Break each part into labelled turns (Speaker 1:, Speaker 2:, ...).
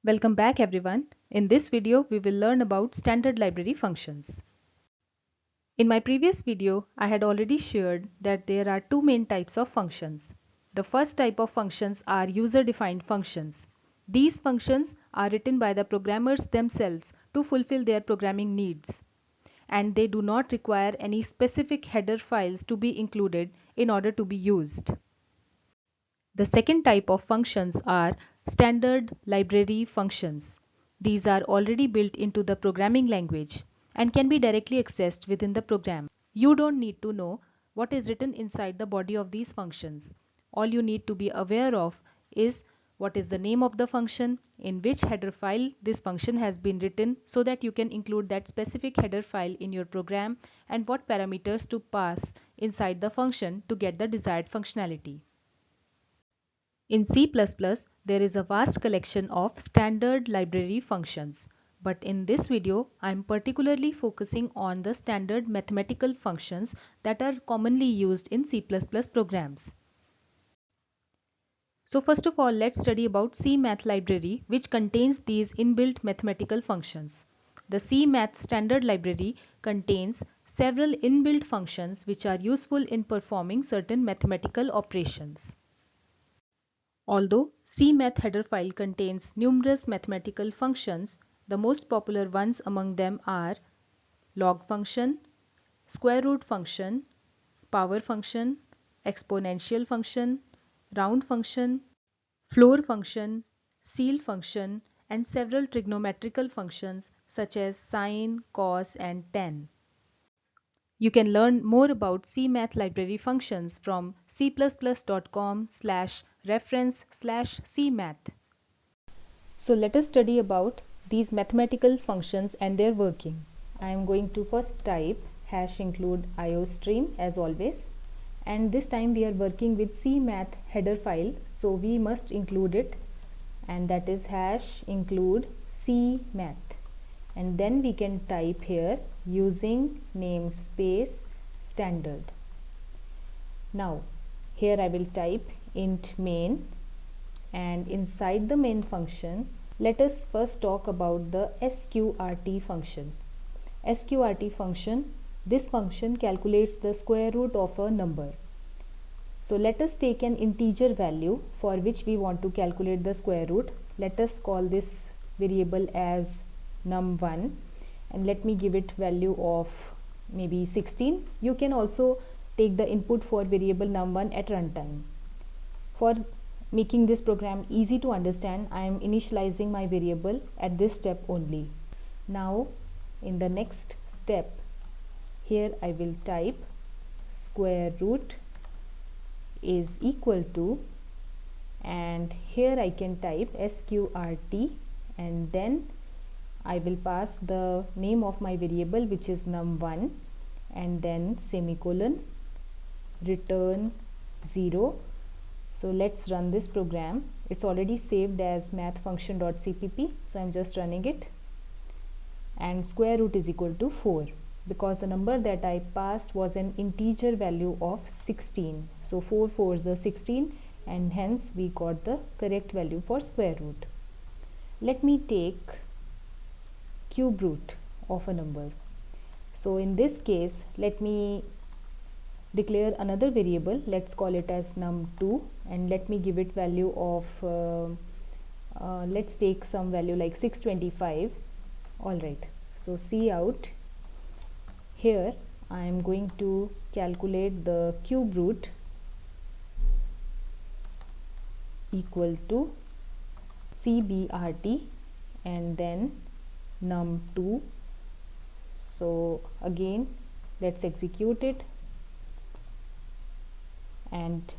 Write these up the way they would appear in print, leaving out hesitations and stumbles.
Speaker 1: Welcome back everyone. In this video, we will learn about standard library functions. In my previous video, I had already shared that there are two main types of functions. The first type of functions are user-defined functions. These functions are written by the programmers themselves to fulfill their programming needs, and they do not require any specific header files to be included in order to be used. The second type of functions are standard library functions. These are already built into the programming language and can be directly accessed within the program. You don't need to know what is written inside the body of these functions. All you need to be aware of is what is the name of the function, in which header file this function has been written so that you can include that specific header file in your program, and what parameters to pass inside the function to get the desired functionality. In C++, there is a vast collection of standard library functions, but in this video, I am particularly focusing on the standard mathematical functions that are commonly used in C++ programs. So first of all, let's study about cmath library, which contains these inbuilt mathematical functions. The cmath standard library contains several inbuilt functions which are useful in performing certain mathematical operations. Although cmath header file contains numerous mathematical functions, the most popular ones among them are log function, square root function, power function, exponential function, round function, floor function, ceil function, and several trigonometrical functions such as sine, cos, and tan. You can learn more about cmath library functions from cplus.com/reference/cmath. So let us study about these mathematical functions and their working. I am going to first type #include iostream as always, and this time we are working with cmath header file, so we must include it, and that is #include cmath. And then we can type here using namespace standard. Now here I will type int main, and inside the main function let us first talk about the sqrt function. Sqrt function, this function calculates the square root of a number. So let us take an integer value for which we want to calculate the square root. Let us call this variable as num1, and let me give it value of maybe 16. You can also take the input for variable num1 at runtime. For making this program easy to understand, I am initializing my variable at this step only. Now in the next step, here I will type square root is equal to, and here I can type sqrt, and then I will pass the name of my variable, which is num1, and then semicolon, return 0. So let's run this program. It's already saved as mathfunction.cpp, so I'm just running it, and square root is equal to 4, because the number that I passed was an integer value of 16. So 4 4s are 16, and hence we got the correct value for square root. Let me take cube root of a number. So in this case, let me declare another variable. Let's call it as num2, and let me give it value of let's take some value like 625. Alright, so cout, here I am going to calculate the cube root equal to cbrt and then num2. So again let's execute it, and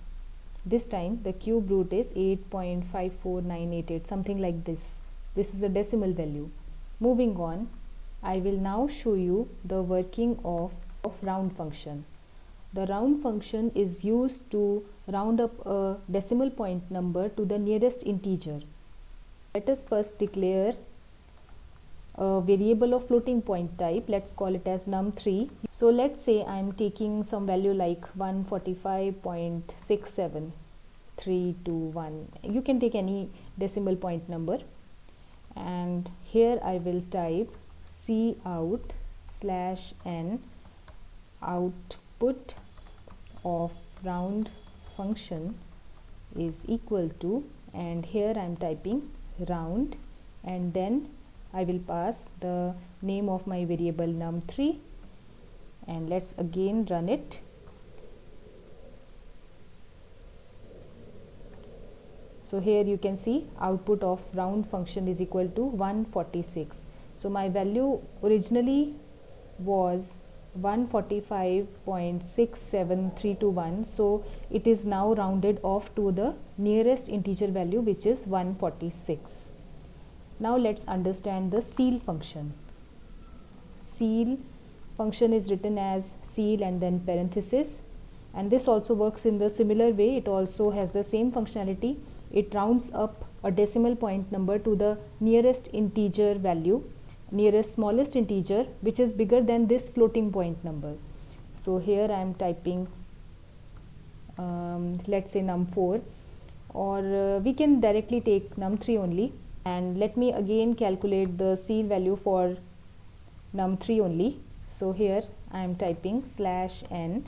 Speaker 1: this time the cube root is 8.54988, something like this. This is a decimal value. Moving on, I will now show you the working of round function. The round function is used to round up a decimal point number to the nearest integer. Let us first declare a variable of floating point type. Let's call it as num3. So let's say I am taking some value like 145.67321. You can take any decimal point number, and here I will type cout slash n output of round function is equal to, and here I am typing round, and then I will pass the name of my variable num3, and let's again run it. So here you can see output of round function is equal to 146. So my value originally was 145.67321, so it is now rounded off to the nearest integer value, which is 146. Now let's understand the ceil function. Ceil function is written as ceil and then parenthesis, and this also works in the similar way. It also has the same functionality. It rounds up a decimal point number to the nearest integer value, nearest smallest integer, which is bigger than this floating point number. So here I am typing let's say num4, or we can directly take num3 only, and let me again calculate the ceil value for num3 only. So here I am typing slash n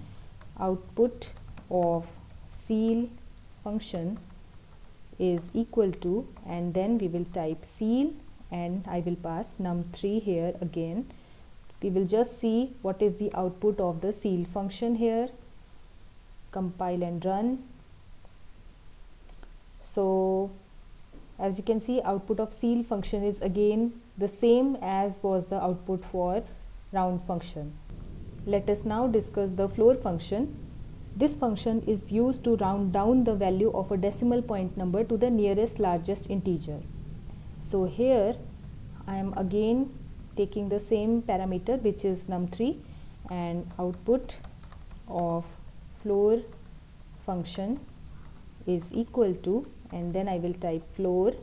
Speaker 1: output of ceil function is equal to, and then we will type ceil, and I will pass num3 here again. We will just see what is the output of the ceil function here. Compile and run. So as you can see, output of ceil function is again the same as was the output for round function. Let us now discuss the floor function. This function is used to round down the value of a decimal point number to the nearest largest integer. So here I am again taking the same parameter, which is num3, and output of floor function is equal to, and then I will type floor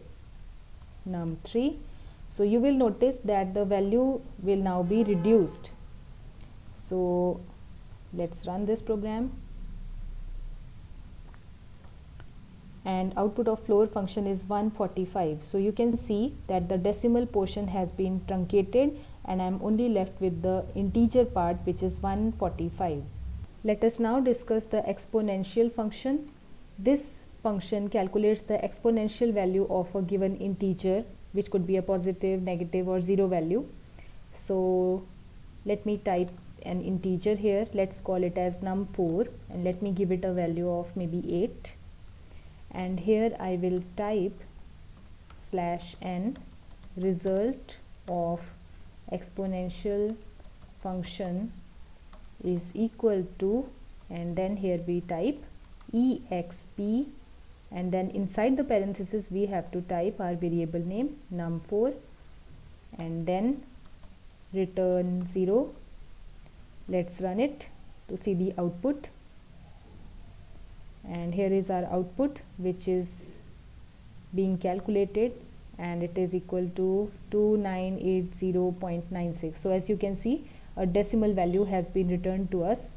Speaker 1: num3. So you will notice that the value will now be reduced. So let's run this program, and output of floor function is 145. So you can see that the decimal portion has been truncated, and I am only left with the integer part, which is 145. Let us now discuss the exponential function. This function calculates the exponential value of a given integer, which could be a positive, negative or zero value. So let me type an integer here. Let's call it as num4, and let me give it a value of maybe 8. And here I will type slash n result of exponential function is equal to, and then here we type exp, and then inside the parenthesis we have to type our variable name num4, and then return 0. Let's run it to see the output, and here is our output, which is being calculated, and it is equal to 2980.96. So as you can see, a decimal value has been returned to us,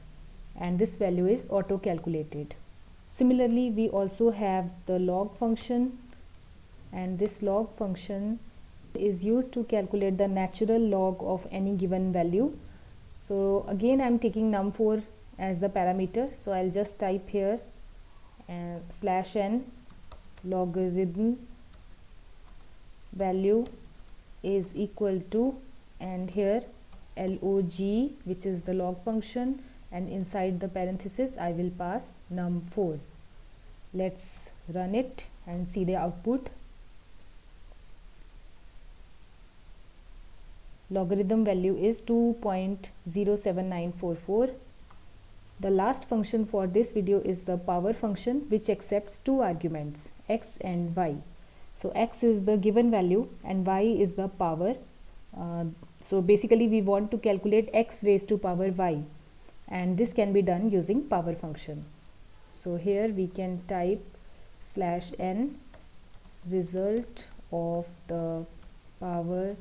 Speaker 1: and this value is auto calculated. Similarly, we also have the log function, and this log function is used to calculate the natural log of any given value. So again I am taking num4 as the parameter, so I'll just type here and slash n logarithm value is equal to, and here log, which is the log function, and inside the parenthesis I will pass num4. Let's run it and see the output. Logarithm value is 2.07944. The last function for this video is the power function, which accepts two arguments, x and y. So x is the given value and y is the power. So basically we want to calculate x raised to power y, and this can be done using power function. So here we can type slash n result of the power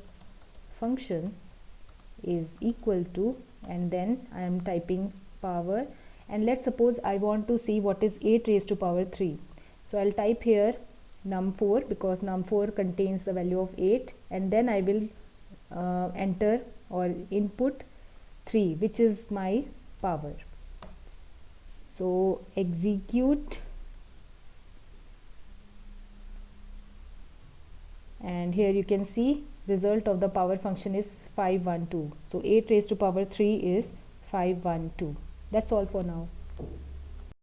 Speaker 1: function is equal to, and then I am typing power, and let's suppose I want to see what is 8 raised to power 3. So I'll type here num4 because num4 contains the value of 8, and then I will enter or input 3, which is my power. So execute, and here you can see result of the power function is 512. So 8 raised to power 3 is 512. That's all for now.